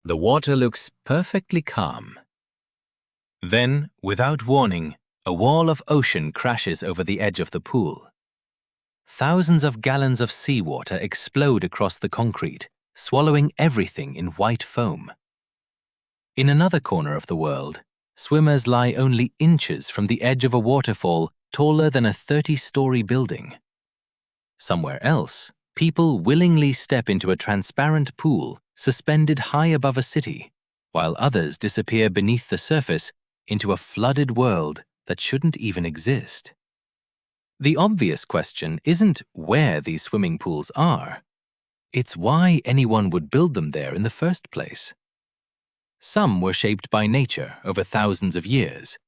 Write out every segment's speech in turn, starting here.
The water looks perfectly calm. Then, without warning, a wall of ocean crashes over the edge of the pool. Thousands of gallons of seawater explode across the concrete, swallowing everything in white foam. In another corner of the world, swimmers lie only inches from the edge of a waterfall taller than a 30-story building. Somewhere else, people willingly step into a transparent pool suspended high above a city, while others disappear beneath the surface into a flooded world that shouldn't even exist. The obvious question isn't where these swimming pools are. It's why anyone would build them there in the first place. Some were shaped by nature over thousands of years.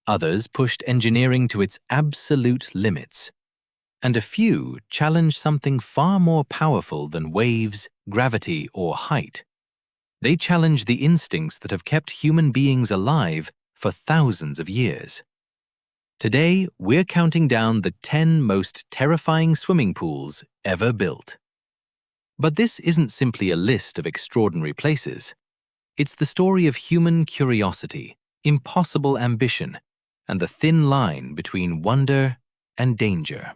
Others pushed engineering to its absolute limits. And a few challenged something far more powerful than waves, gravity, or height. They challenged the instincts that have kept human beings alive for thousands of years. Today, we're counting down the 10 most terrifying swimming pools ever built. But this isn't simply a list of extraordinary places. It's the story of human curiosity, impossible ambition, and the thin line between wonder and danger.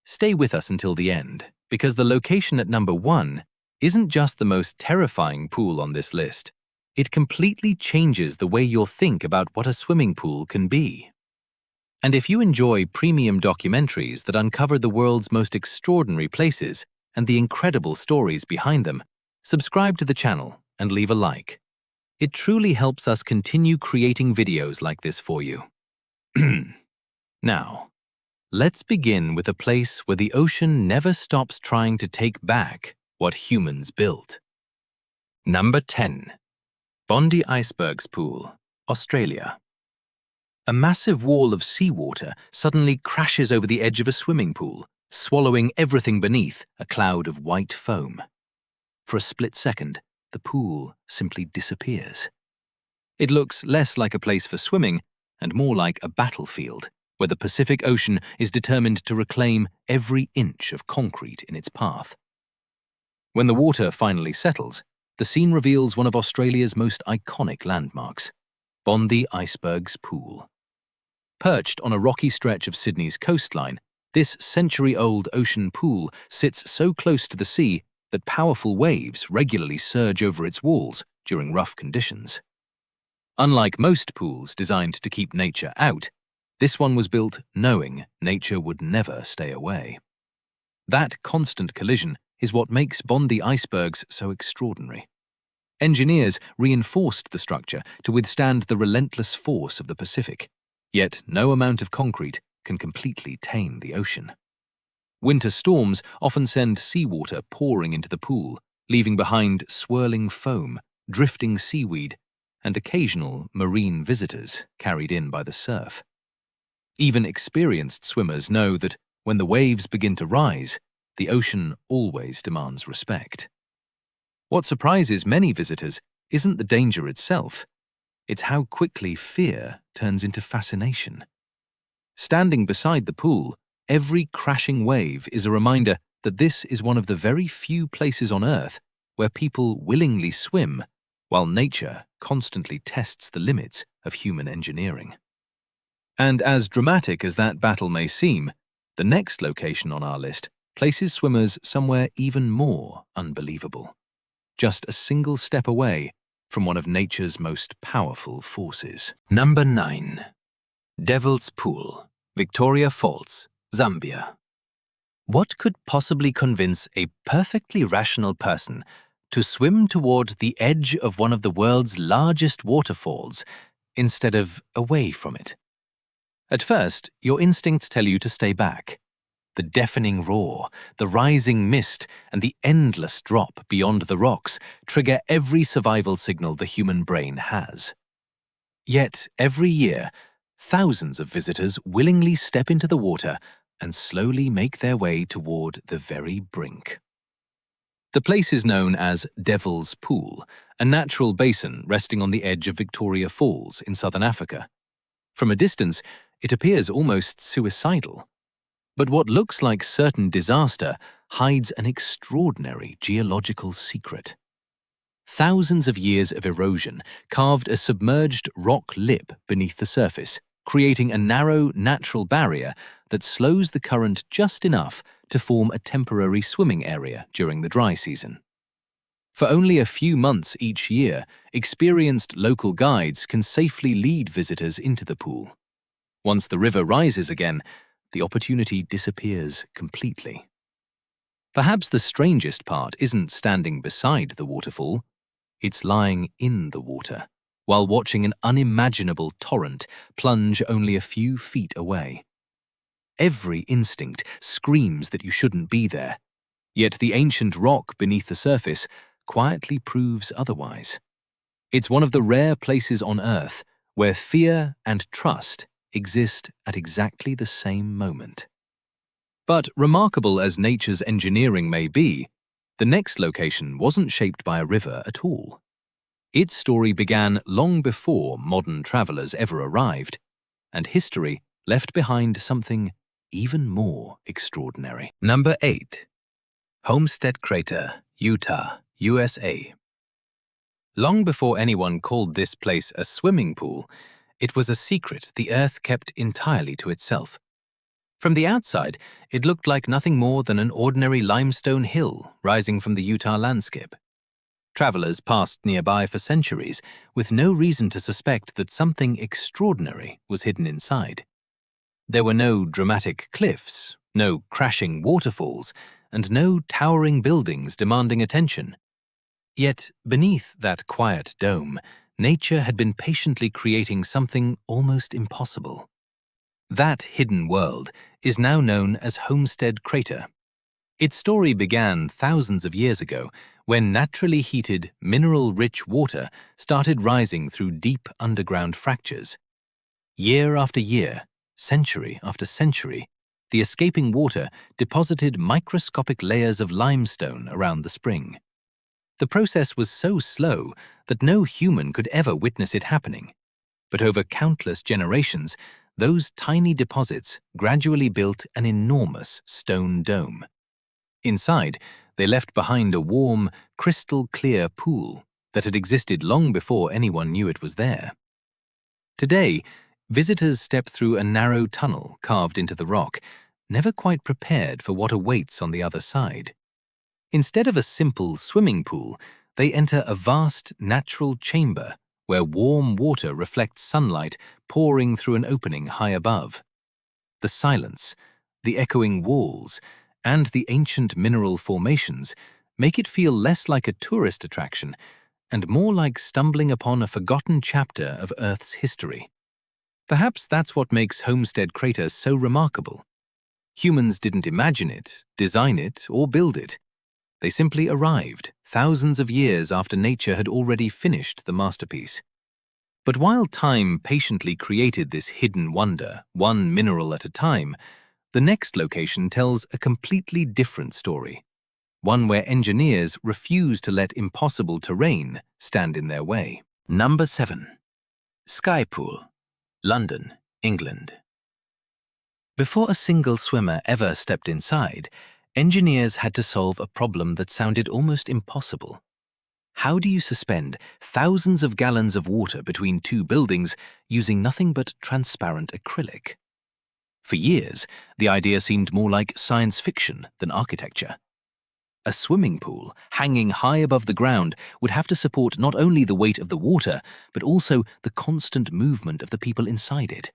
Stay with us until the end, because the location at number 1 isn't just the most terrifying pool on this list. It completely changes the way you'll think about what a swimming pool can be. And if you enjoy premium documentaries that uncover the world's most extraordinary places and the incredible stories behind them, subscribe to the channel and leave a like. It truly helps us continue creating videos like this for you. Now, let's begin with a place where the ocean never stops trying to take back what humans built. Number 10. Bondi Icebergs Pool, Australia. A massive wall of seawater suddenly crashes over the edge of a swimming pool, swallowing everything beneath a cloud of white foam. For a split second, the pool simply disappears. It looks less like a place for swimming and more like a battlefield, where the Pacific Ocean is determined to reclaim every inch of concrete in its path. When the water finally settles, the scene reveals one of Australia's most iconic landmarks, Bondi Icebergs Pool. Perched on a rocky stretch of Sydney's coastline, this century-old ocean pool sits so close to the sea that powerful waves regularly surge over its walls during rough conditions. Unlike most pools designed to keep nature out, this one was built knowing nature would never stay away. That constant collision is what makes Bondi Icebergs so extraordinary. Engineers reinforced the structure to withstand the relentless force of the Pacific, yet no amount of concrete can completely tame the ocean. Winter storms often send seawater pouring into the pool, leaving behind swirling foam, drifting seaweed, and occasional marine visitors carried in by the surf. Even experienced swimmers know that when the waves begin to rise, the ocean always demands respect. What surprises many visitors isn't the danger itself, it's how quickly fear turns into fascination. Standing beside the pool, every crashing wave is a reminder that this is one of the very few places on Earth where people willingly swim, while nature constantly tests the limits of human engineering. And as dramatic as that battle may seem, the next location on our list places swimmers somewhere even more unbelievable, just a single step away from one of nature's most powerful forces. Number 9. Devil's Pool, Victoria Falls, Zambia. What could possibly convince a perfectly rational person to swim toward the edge of one of the world's largest waterfalls instead of away from it? At first, your instincts tell you to stay back. The deafening roar, the rising mist, and the endless drop beyond the rocks trigger every survival signal the human brain has. Yet, every year, thousands of visitors willingly step into the water and slowly make their way toward the very brink. The place is known as Devil's Pool, a natural basin resting on the edge of Victoria Falls in southern Africa. From a distance, it appears almost suicidal. But what looks like certain disaster hides an extraordinary geological secret. Thousands of years of erosion carved a submerged rock lip beneath the surface, creating a narrow, natural barrier that slows the current just enough to form a temporary swimming area during the dry season. For only a few months each year, experienced local guides can safely lead visitors into the pool. Once the river rises again, the opportunity disappears completely. Perhaps the strangest part isn't standing beside the waterfall, it's lying in the water, while watching an unimaginable torrent plunge only a few feet away. Every instinct screams that you shouldn't be there, yet the ancient rock beneath the surface quietly proves otherwise. It's one of the rare places on Earth where fear and trust exist at exactly the same moment. But remarkable as nature's engineering may be, the next location wasn't shaped by a river at all. Its story began long before modern travelers ever arrived, and history left behind something even more extraordinary. Number 8. Homestead Crater, Utah, USA. Long before anyone called this place a swimming pool, it was a secret the Earth kept entirely to itself. From the outside, it looked like nothing more than an ordinary limestone hill rising from the Utah landscape. Travelers passed nearby for centuries, with no reason to suspect that something extraordinary was hidden inside. There were no dramatic cliffs, no crashing waterfalls, and no towering buildings demanding attention. Yet, beneath that quiet dome, nature had been patiently creating something almost impossible. That hidden world is now known as Homestead Crater. Its story began thousands of years ago when naturally heated, mineral-rich water started rising through deep underground fractures. Year after year, century after century, the escaping water deposited microscopic layers of limestone around the spring. The process was so slow that no human could ever witness it happening. But over countless generations, those tiny deposits gradually built an enormous stone dome. Inside, they left behind a warm, crystal-clear pool that had existed long before anyone knew it was there. Today, visitors step through a narrow tunnel carved into the rock, never quite prepared for what awaits on the other side. Instead of a simple swimming pool, they enter a vast natural chamber where warm water reflects sunlight pouring through an opening high above. The silence, the echoing walls, and the ancient mineral formations make it feel less like a tourist attraction and more like stumbling upon a forgotten chapter of Earth's history. Perhaps that's what makes Homestead Crater so remarkable. Humans didn't imagine it, design it, or build it. They simply arrived, thousands of years after nature had already finished the masterpiece. But while time patiently created this hidden wonder, one mineral at a time, the next location tells a completely different story, one where engineers refuse to let impossible terrain stand in their way. Number 7. Sky Pool, London, England. Before a single swimmer ever stepped inside, engineers had to solve a problem that sounded almost impossible. How do you suspend thousands of gallons of water between two buildings using nothing but transparent acrylic? For years, the idea seemed more like science fiction than architecture. A swimming pool, hanging high above the ground, would have to support not only the weight of the water, but also the constant movement of the people inside it.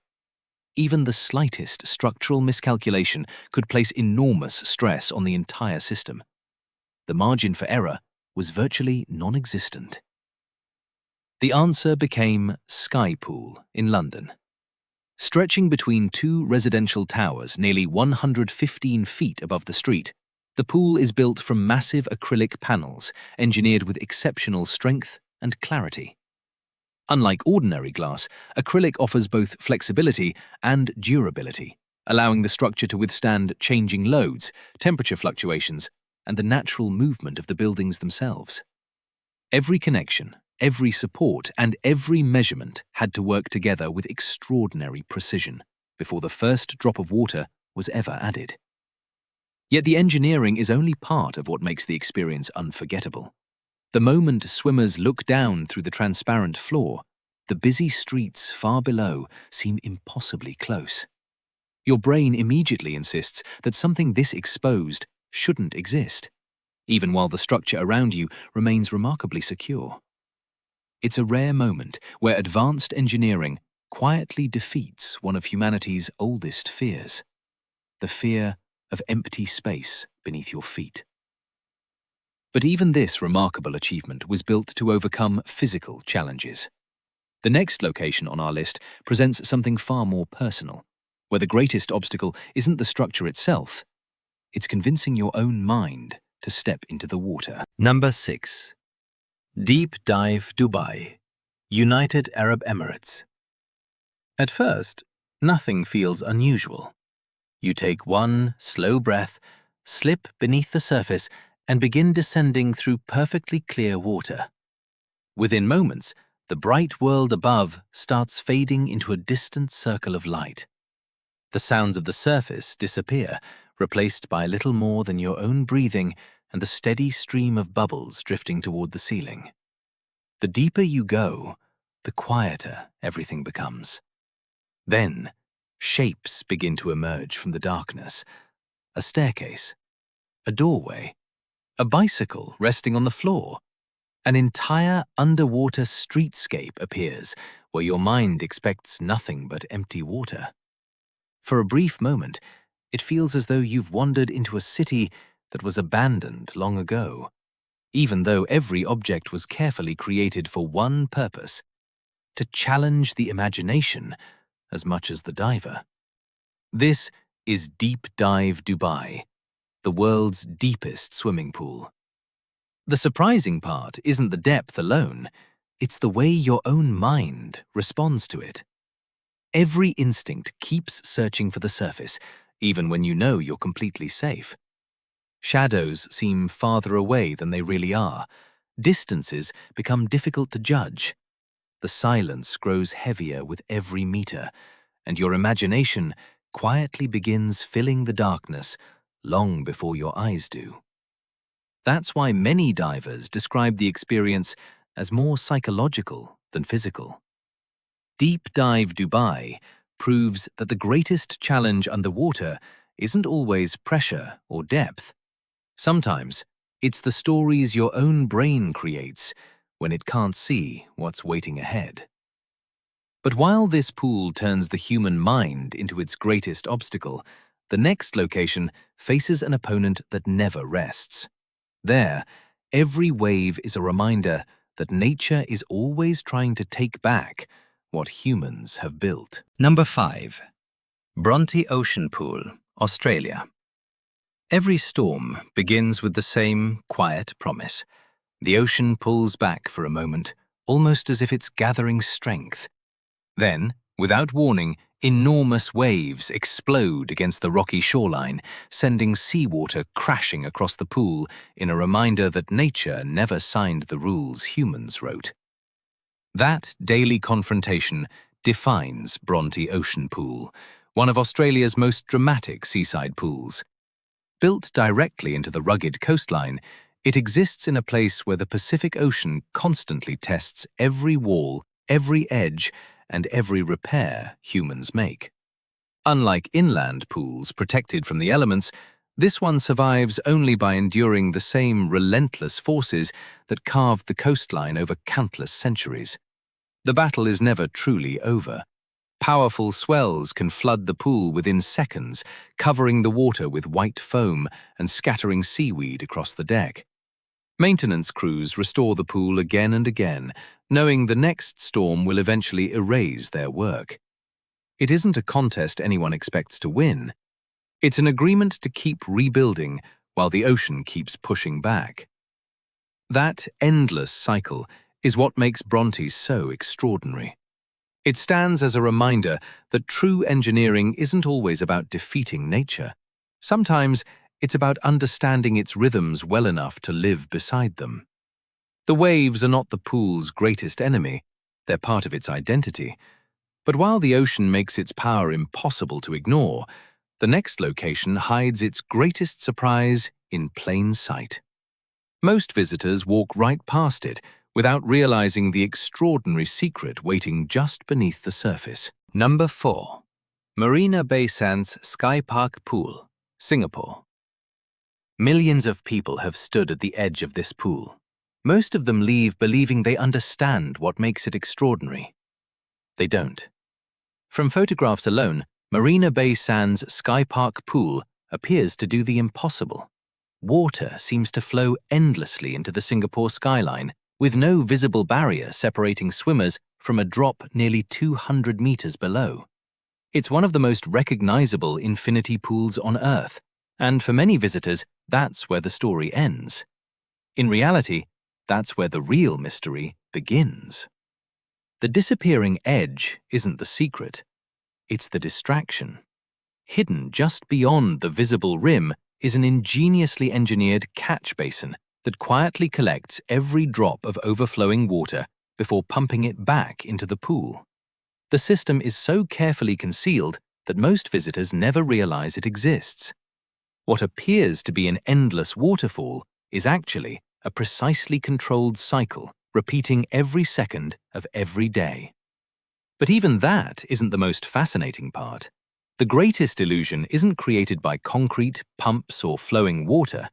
Even the slightest structural miscalculation could place enormous stress on the entire system. The margin for error was virtually non-existent. The answer became Sky Pool in London. Stretching between two residential towers nearly 115 feet above the street, the pool is built from massive acrylic panels engineered with exceptional strength and clarity. Unlike ordinary glass, acrylic offers both flexibility and durability, allowing the structure to withstand changing loads, temperature fluctuations, and the natural movement of the buildings themselves. Every connection, every support, and every measurement had to work together with extraordinary precision before the first drop of water was ever added. Yet the engineering is only part of what makes the experience unforgettable. The moment swimmers look down through the transparent floor, the busy streets far below seem impossibly close. Your brain immediately insists that something this exposed shouldn't exist, even while the structure around you remains remarkably secure. It's a rare moment where advanced engineering quietly defeats one of humanity's oldest fears, the fear of empty space beneath your feet. But even this remarkable achievement was built to overcome physical challenges. The next location on our list presents something far more personal, where the greatest obstacle isn't the structure itself, it's convincing your own mind to step into the water. Number 6. Deep Dive Dubai, United Arab Emirates. At first, nothing feels unusual. You take one slow breath, slip beneath the surface, and begin descending through perfectly clear water. Within moments, the bright world above starts fading into a distant circle of light. The sounds of the surface disappear, replaced by little more than your own breathing and the steady stream of bubbles drifting toward the ceiling. The deeper you go, the quieter everything becomes. Then, shapes begin to emerge from the darkness. A staircase, a doorway, a bicycle resting on the floor. An entire underwater streetscape appears where your mind expects nothing but empty water. For a brief moment, it feels as though you've wandered into a city that was abandoned long ago, even though every object was carefully created for one purpose: to challenge the imagination as much as the diver. This is Deep Dive Dubai, the world's deepest swimming pool. The surprising part isn't the depth alone, it's the way your own mind responds to it. Every instinct keeps searching for the surface, even when you know you're completely safe. Shadows seem farther away than they really are. Distances become difficult to judge. The silence grows heavier with every meter, and your imagination quietly begins filling the darkness long before your eyes do. That's why many divers describe the experience as more psychological than physical. Deep Dive Dubai proves that the greatest challenge underwater isn't always pressure or depth. Sometimes, it's the stories your own brain creates when it can't see what's waiting ahead. But while this pool turns the human mind into its greatest obstacle, the next location faces an opponent that never rests. There, every wave is a reminder that nature is always trying to take back what humans have built. Number 5. Bronte Ocean Pool, Australia. Every storm begins with the same quiet promise. The ocean pulls back for a moment, almost as if it's gathering strength. Then, without warning, enormous waves explode against the rocky shoreline, sending seawater crashing across the pool in a reminder that nature never signed the rules humans wrote. That daily confrontation defines Bronte Ocean Pool, one of Australia's most dramatic seaside pools. Built directly into the rugged coastline, it exists in a place where the Pacific Ocean constantly tests every wall, every edge, and every repair humans make. Unlike inland pools protected from the elements, this one survives only by enduring the same relentless forces that carved the coastline over countless centuries. The battle is never truly over. Powerful swells can flood the pool within seconds, covering the water with white foam and scattering seaweed across the deck. Maintenance crews restore the pool again and again, knowing the next storm will eventually erase their work. It isn't a contest anyone expects to win. It's an agreement to keep rebuilding while the ocean keeps pushing back. That endless cycle is what makes Bronte so extraordinary. It stands as a reminder that true engineering isn't always about defeating nature. Sometimes it's about understanding its rhythms well enough to live beside them. The waves are not the pool's greatest enemy, they're part of its identity. But while the ocean makes its power impossible to ignore, the next location hides its greatest surprise in plain sight. Most visitors walk right past it without realizing the extraordinary secret waiting just beneath the surface. Number 4. Marina Bay Sands Sky Park Pool, Singapore. Millions of people have stood at the edge of this pool. Most of them leave believing they understand what makes it extraordinary. They don't. From photographs alone, Marina Bay Sands Sky Park Pool appears to do the impossible. Water seems to flow endlessly into the Singapore skyline, with no visible barrier separating swimmers from a drop nearly 200 meters below. It's one of the most recognizable infinity pools on Earth, and for many visitors, that's where the story ends. In reality, that's where the real mystery begins. The disappearing edge isn't the secret. It's the distraction. Hidden just beyond the visible rim is an ingeniously engineered catch basin that quietly collects every drop of overflowing water before pumping it back into the pool. The system is so carefully concealed that most visitors never realize it exists. What appears to be an endless waterfall is actually a precisely controlled cycle, repeating every second of every day. But even that isn't the most fascinating part. The greatest illusion isn't created by concrete, pumps, or flowing water.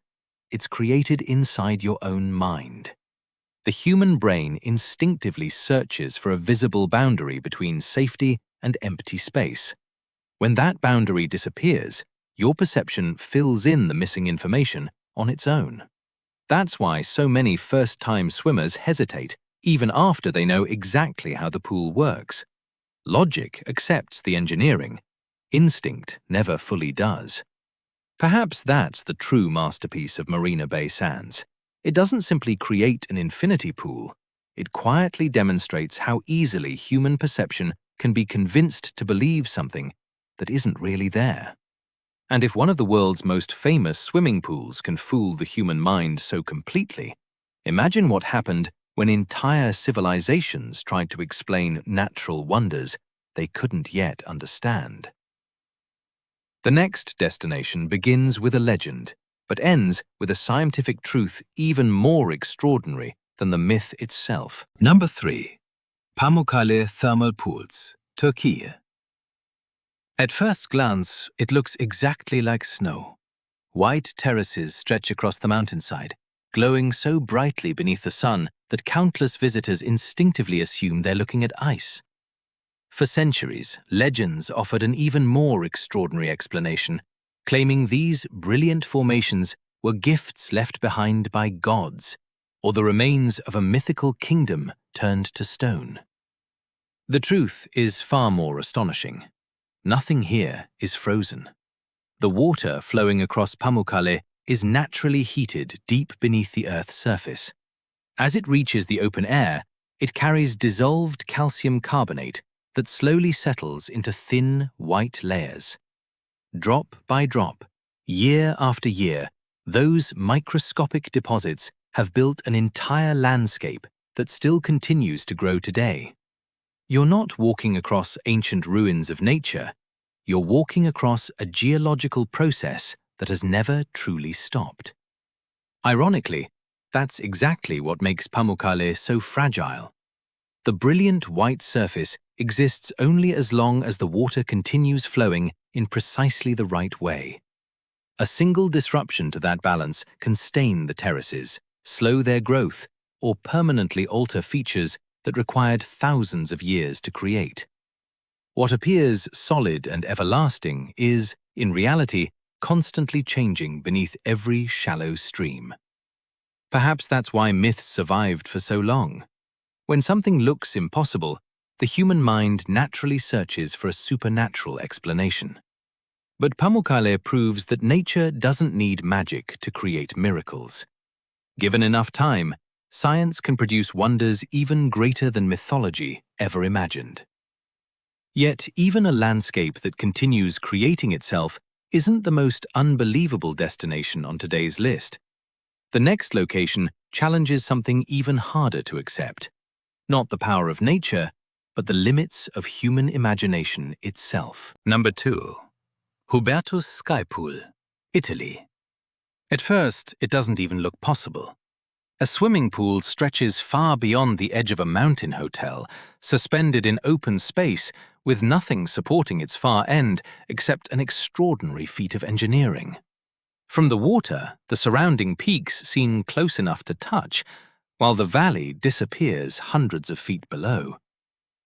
It's created inside your own mind. The human brain instinctively searches for a visible boundary between safety and empty space. When that boundary disappears, your perception fills in the missing information on its own. That's why so many first-time swimmers hesitate, even after they know exactly how the pool works. Logic accepts the engineering. Instinct never fully does. Perhaps that's the true masterpiece of Marina Bay Sands. It doesn't simply create an infinity pool. It quietly demonstrates how easily human perception can be convinced to believe something that isn't really there. And if one of the world's most famous swimming pools can fool the human mind so completely, imagine what happened when entire civilizations tried to explain natural wonders they couldn't yet understand. The next destination begins with a legend, but ends with a scientific truth even more extraordinary than the myth itself. Number 3. Pamukkale Thermal Pools, Turkey. At first glance, it looks exactly like snow. White terraces stretch across the mountainside, glowing so brightly beneath the sun that countless visitors instinctively assume they're looking at ice. For centuries, legends offered an even more extraordinary explanation, claiming these brilliant formations were gifts left behind by gods, or the remains of a mythical kingdom turned to stone. The truth is far more astonishing. Nothing here is frozen. The water flowing across Pamukkale is naturally heated deep beneath the Earth's surface. As it reaches the open air, it carries dissolved calcium carbonate that slowly settles into thin, white layers. Drop by drop, year after year, those microscopic deposits have built an entire landscape that still continues to grow today. You're not walking across ancient ruins of nature. You're walking across a geological process that has never truly stopped. Ironically, that's exactly what makes Pamukkale so fragile. The brilliant white surface exists only as long as the water continues flowing in precisely the right way. A single disruption to that balance can stain the terraces, slow their growth, or permanently alter features that required thousands of years to create. What appears solid and everlasting is, in reality, constantly changing beneath every shallow stream. Perhaps that's why myths survived for so long. When something looks impossible, the human mind naturally searches for a supernatural explanation. But Pamukkale proves that nature doesn't need magic to create miracles. Given enough time, science can produce wonders even greater than mythology ever imagined. Yet even a landscape that continues creating itself isn't the most unbelievable destination on today's list. The next location challenges something even harder to accept. Not the power of nature, but the limits of human imagination itself. Number 2. Hubertus Sky Pool, Italy. At first, it doesn't even look possible. A swimming pool stretches far beyond the edge of a mountain hotel, suspended in open space with nothing supporting its far end except an extraordinary feat of engineering. From the water, the surrounding peaks seem close enough to touch, while the valley disappears hundreds of feet below.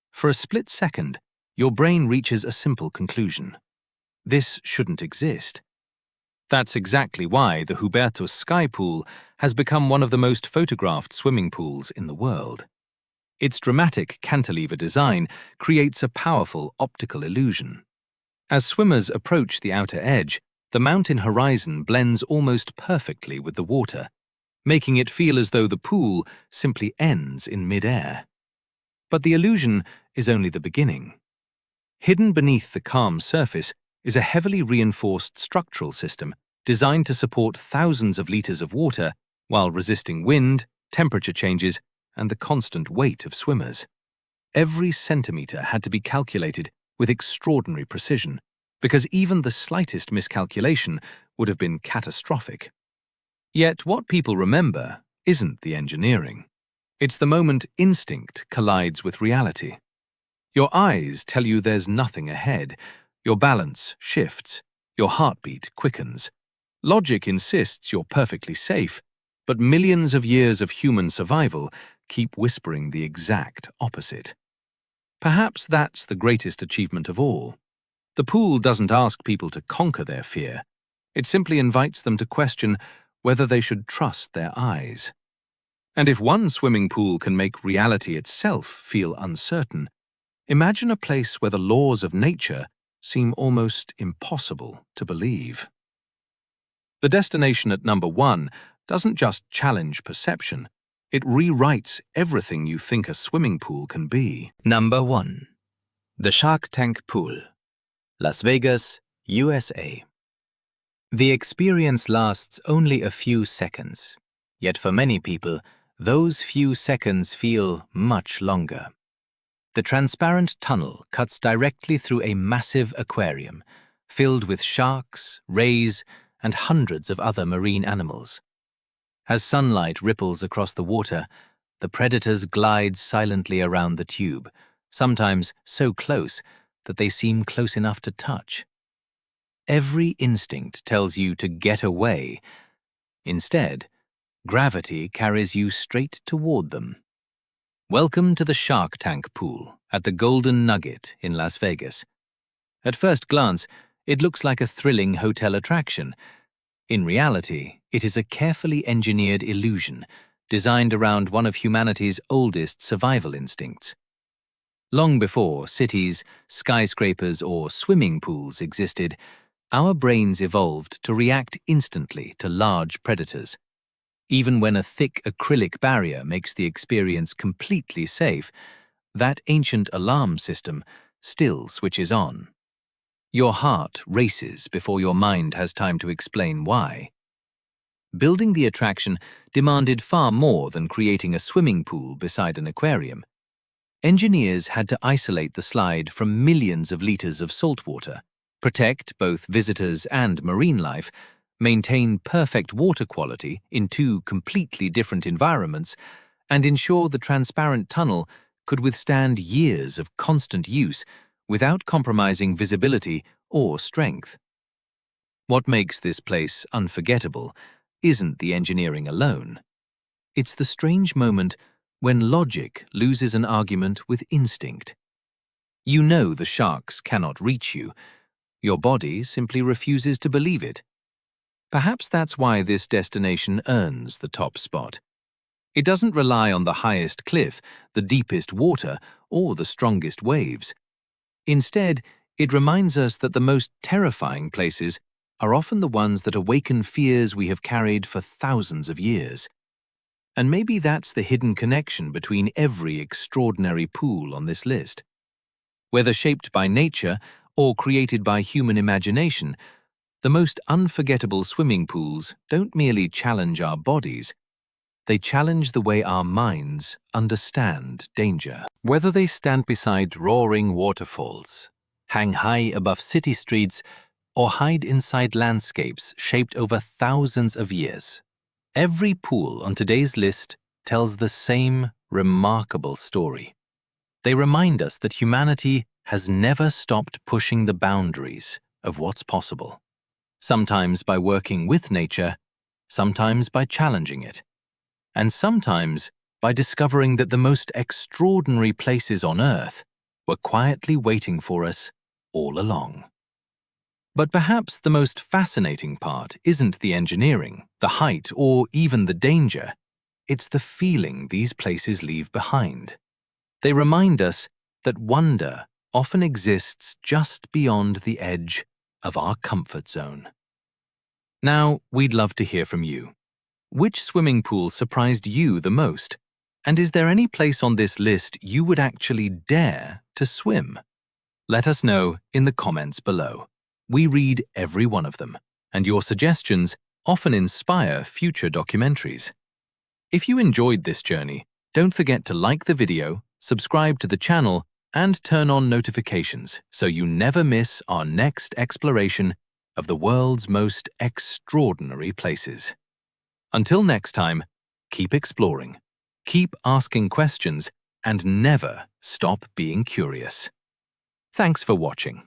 For a split second, your brain reaches a simple conclusion. This shouldn't exist. That's exactly why the Hubertus Sky Pool has become one of the most photographed swimming pools in the world. Its dramatic cantilever design creates a powerful optical illusion. As swimmers approach the outer edge, the mountain horizon blends almost perfectly with the water, making it feel as though the pool simply ends in mid-air. But the illusion is only the beginning. Hidden beneath the calm surface is a heavily reinforced structural system designed to support thousands of liters of water while resisting wind, temperature changes, and the constant weight of swimmers. Every centimeter had to be calculated with extraordinary precision, because even the slightest miscalculation would have been catastrophic. Yet what people remember isn't the engineering. It's the moment instinct collides with reality. Your eyes tell you there's nothing ahead. Your balance shifts. Your heartbeat quickens. Logic insists you're perfectly safe, but millions of years of human survival keep whispering the exact opposite. Perhaps that's the greatest achievement of all. The pool doesn't ask people to conquer their fear. It simply invites them to question whether they should trust their eyes. And if one swimming pool can make reality itself feel uncertain, imagine a place where the laws of nature seem almost impossible to believe. The destination at number 1 doesn't just challenge perception, it rewrites everything you think a swimming pool can be. Number 1. The Shark Tank Pool, Las Vegas, USA. The experience lasts only a few seconds, yet for many people, those few seconds feel much longer. The transparent tunnel cuts directly through a massive aquarium, filled with sharks, rays, and hundreds of other marine animals. As sunlight ripples across the water, the predators glide silently around the tube, sometimes so close that they seem close enough to touch. Every instinct tells you to get away. Instead, gravity carries you straight toward them. Welcome to the Shark Tank Pool at the Golden Nugget in Las Vegas. At first glance, it looks like a thrilling hotel attraction. In reality, it is a carefully engineered illusion designed around one of humanity's oldest survival instincts. Long before cities, skyscrapers, or swimming pools existed, our brains evolved to react instantly to large predators. Even when a thick acrylic barrier makes the experience completely safe, that ancient alarm system still switches on. Your heart races before your mind has time to explain why. Building the attraction demanded far more than creating a swimming pool beside an aquarium. Engineers had to isolate the slide from millions of liters of saltwater, protect both visitors and marine life, maintain perfect water quality in two completely different environments, and ensure the transparent tunnel could withstand years of constant use without compromising visibility or strength. What makes this place unforgettable isn't the engineering alone. It's the strange moment when logic loses an argument with instinct. You know the sharks cannot reach you. Your body simply refuses to believe it. Perhaps that's why this destination earns the top spot. It doesn't rely on the highest cliff, the deepest water, or the strongest waves. Instead, it reminds us that the most terrifying places are often the ones that awaken fears we have carried for thousands of years. And maybe that's the hidden connection between every extraordinary pool on this list. Whether shaped by nature or created by human imagination, the most unforgettable swimming pools don't merely challenge our bodies, they challenge the way our minds understand danger. Whether they stand beside roaring waterfalls, hang high above city streets, or hide inside landscapes shaped over thousands of years, Every pool on today's list tells the same remarkable story. They remind us that humanity has never stopped pushing the boundaries of what's possible, sometimes by working with nature, sometimes by challenging it, and sometimes by discovering that the most extraordinary places on Earth were quietly waiting for us all along. But perhaps the most fascinating part isn't the engineering, the height, or even the danger. It's the feeling these places leave behind. They remind us that wonder often exists just beyond the edge of our comfort zone. Now, we'd love to hear from you. Which swimming pool surprised you the most? And is there any place on this list you would actually dare to swim? Let us know in the comments below. We read every one of them, and your suggestions often inspire future documentaries. If you enjoyed this journey, don't forget to like the video, subscribe to the channel, and turn on notifications so you never miss our next exploration of the world's most extraordinary places. Until next time, keep exploring, keep asking questions, and never stop being curious. Thanks for watching.